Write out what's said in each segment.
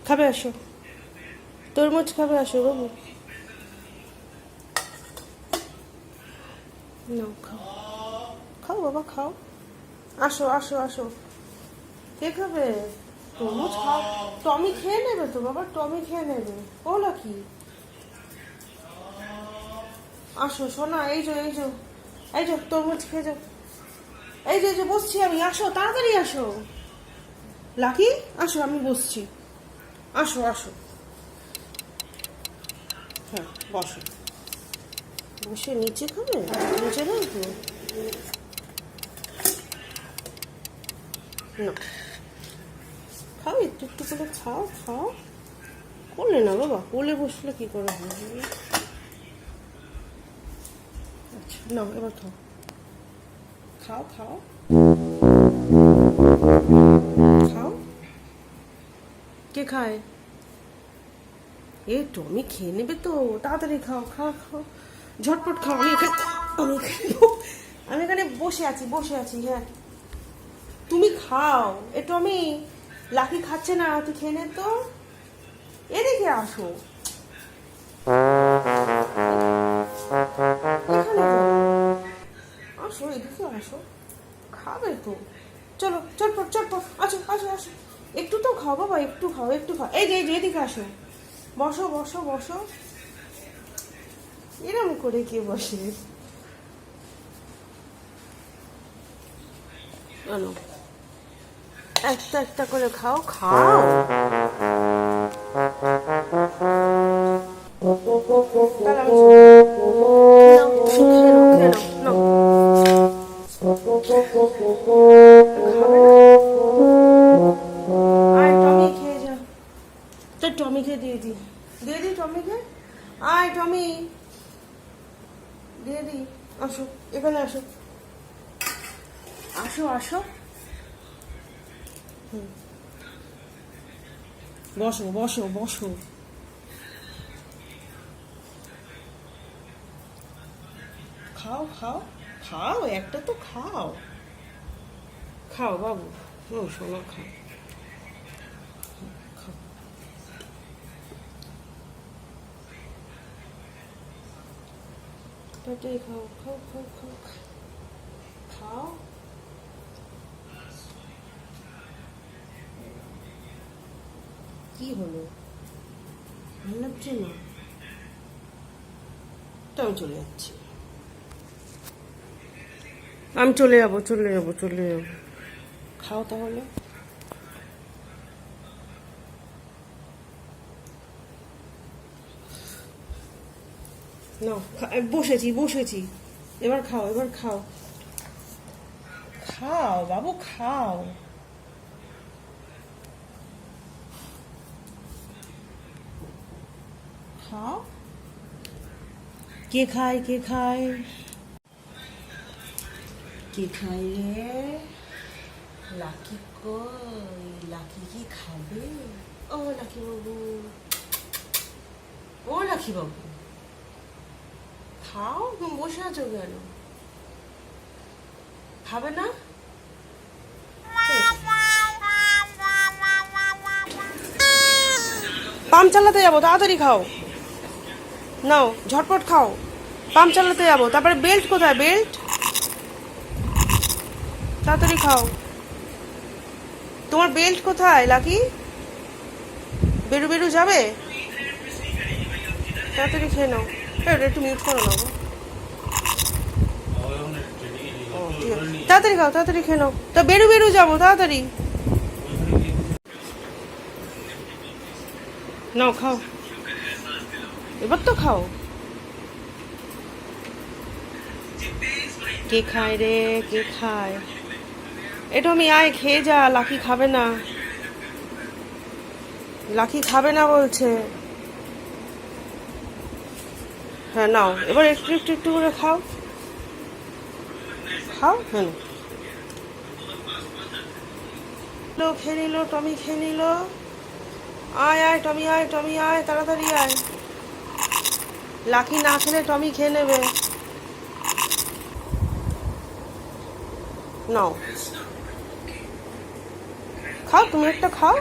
খাবে আসো, তরমুজ খাবে আসো বাবু। নাও খাও, খাও বাবা খাও, আসো আসো আসো। কে খাবে? তরমুজ খাও। টমি খেয়ে নেবে তো বাবা, টমি খেয়ে নেবে। ও লাকি, আসো সোনা, এই যে এই যে এই যে তরমুজ খেয়ে যাও। এই যে এই যে বসছি আমি, আসো তাড়াতাড়ি আসো। লাকি আসো, আমি বসছি, আসো আসো। হ্যাঁ বসো, বসে নিচে খাবে, নিচে নাও তো না, খাও একটু একটু করে খাও খাও। কোলে না বাবা, কোলে বসলে কি করে হবে? আচ্ছা নাও এবার খাও, খাও খাও খাও। কে খায়? এ টমি খেয়ে নেবে তো, তাড়াতাড়ি খাও খাও খাও, ঝটপট খাও। আমি এখানে বসে আছি, বসে আছি। হ্যাঁ তুমি খাও, এ টমি, লাকি খাচ্ছে না, তুই খেয়ে নে তো। এদিকে আসো, এখানে আসো, এদিকে আসো, খাবে তো। চলো চটপট চটপট, আসো আসো আসো, একটু তো খাও বাবা, একটু খাও একটু খাও। এই যে এদিকে আসো, বসো বসো বসো। এরম করে কে বসে? আনো, একটা একটা করে খাও খাও। তাহলে আমি নাও, খেয়ে নাও খেয়ে নাও, খাবে না? আয় টমি খেয়ে যা, তো টমিকে দিয়ে দি, দিয়ে দি টমিকে। আয় টমি, দিয়ে দি। আসো এখানে আসো, আসো আসো। বসো বসো বসো, খাও খাও খাও, একটা তো খাও, খাও বাবু, ও শোনো খাও খাও। এটাই খাও খাও খাও খাও খাও। কি হলো, ভালো লাগছে না? তো আমি চলে যাচ্ছি, আমি চলে যাবো চলে যাবো চলে যাবো। খাও তাহলে। না বসেছি বসেছি, এবার খাও এবার খাও, খাও বাবু খাও। খাও। কে খায় কে খায়? কে খায় রে? লাকি কই? লাকি কি খাবে? ও লাকি বাবু, ও লাকি বাবু, খাও। তুমি বসে আছো কেন? খাবে না? পাম্প চালাতে যাবো, তাড়াতাড়ি খাও, নাও ঝটপট খাও। পাম্প চালাতে যাবো, তারপরে বেল্ট কোথায়? বেল্ট তাড়াতাড়ি খাও। তোমার বেল্ট কোথায় লাকি? বেরু বেরু যাবে, তাড়াতাড়ি খেয়ে নাও। একটু মিউট করো না গো। ঠিক আছে, তাড়াতাড়ি খাও, তাড়াতাড়ি খেয়ে নাও। তা বেরু বেরু যাবো, তাড়াতাড়ি নাও খাও, এবার তো খাও। কে খায় রে? কে খায়? এটা আমি আয় খেয়ে যা, লাকি খাবে না, লাকি খাবে না বলছে। হ্যাঁ নাও, এবার একটু একটু একটু করে খাও, খাও। হ্যাঁ খেয়ে নিল, টমি খেয়ে নিল। আয় আয় টমি, আয় টমি আয়, তাড়াতাড়ি আয়। লাকি না খেলে টমি খেয়ে নেবে। নাও খাও, তুমি একটা খাও।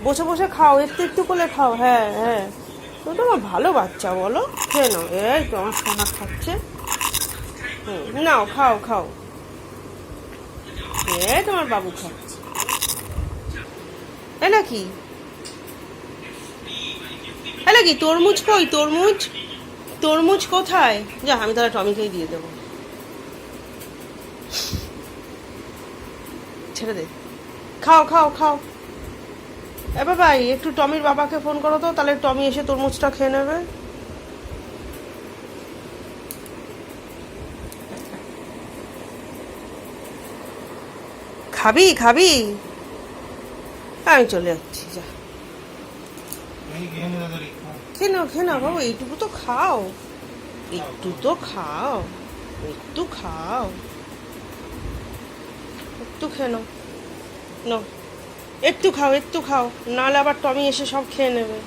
বসে বসে খাও, একটু একটু করে খাও। হ্যাঁ হ্যাঁ, তুমি তো আমার ভালো বাচ্চা, বলো। খেয়ে নাও, এই তো আমার সোনা খাচ্ছে। নাও খাও খাও, তোমার বাবু খাচ্ছে। এলা কি, এলা কি, তরমুজ কই, তরমুজ, তরমুজ কোথায়? যা, আমি তাহলে টমিকেই দিয়ে দেবো। ছেড়ে দে, খাও খাও খাও। এবার ভাই, একটু টমির বাবাকে ফোন করো তো, তাহলে টমি এসে তরমুজটা খেয়ে নেবে। খাবি খাবি? আমি চলে যাচ্ছি, যা। খেয়ে নাও খেয়ে নাও বাবু, এইটুকু তো খাও, একটু তো খাও, একটু খাও, একটু খেয়ে নাও। নাও, একটু খাও একটু খাও, নাহলে আবার টমি এসে সব খেয়ে নেবে।